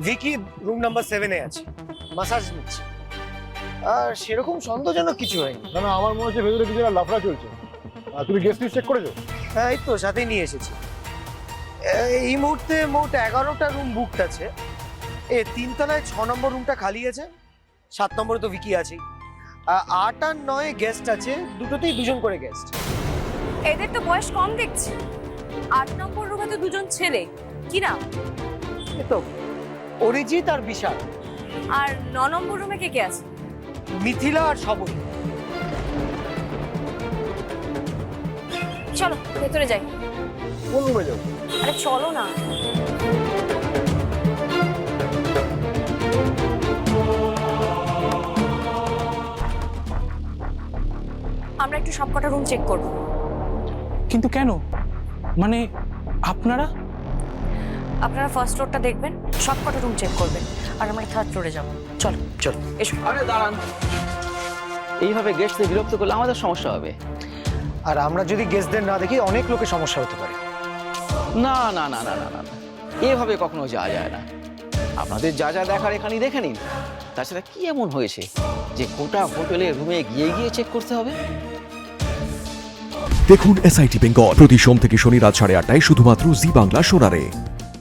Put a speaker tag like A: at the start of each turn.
A: Vicky room number 7-এ আছে, massage নিচ্ছে। আর সেরকম সন্দেহজনক কিছু হয়নি।
B: না না, আমার মনে হচ্ছে ভেতরে কিছু একটা লাফড়া চলছে। তুমি গেস্ট লিস্ট চেক করেছো?
A: হ্যাঁ, এই তো সাথে নিয়ে এসেছি। এই মুহূর্তে মোট 11টা রুম বুকড আছে। 3 তলায় 6 নম্বর রুমটা খালি আছে, 7 নম্বরে তো ভিকি আছেই। 8 আর 9 গেস্ট আছে, দুটোতেই দুজন করে গেস্ট।
C: এদের তো বয়স কম দেখছি। 8 নম্বর রুমে তো দুজন ছেলে, কি নাম?
A: এই তো অরিজিৎ আর বিশাল।
C: আর 9 নম্বর রুমে কে কে আছে?
A: মিথিলা আর সবল।
C: চলো ভেতরে যাই।
B: কোন রুমে যাও?
C: আরে চলো না। আমরা একটু সবকটা রুম চেক করব।
D: কিন্তু কেন? মানে আপনারা
C: আপনারা ফার্স্ট ফ্লোরটা দেখবেন, সবকটা রুম চেক করবেন, আর আমরা থার্ড ফ্লোরে যাব। চলো
A: চল
C: এসো।
E: আরে দাঁড়ান, এইভাবে গেস্টদের বিরক্ত করলে আমাদের সমস্যা হবে।
A: আর আমরা যদি গেস্টদের না দেখি অনেক লোকের সমস্যা হতে পারে।
E: না না না না না না না, এভাবে কখনো যাওয়া যায় না। আপনাদের যা যা দেখার এখানেই দেখে নিন। তাছাড়া কি এমন হয়েছে যে গোটা হোটেলের রুমে গিয়ে গিয়ে চেক করতে হবে?
F: দেখুন এসআইটি বেঙ্গল প্রতি সোম থেকে শনি রাত 8:30টায় শুধুমাত্র জি বাংলা সোনারে।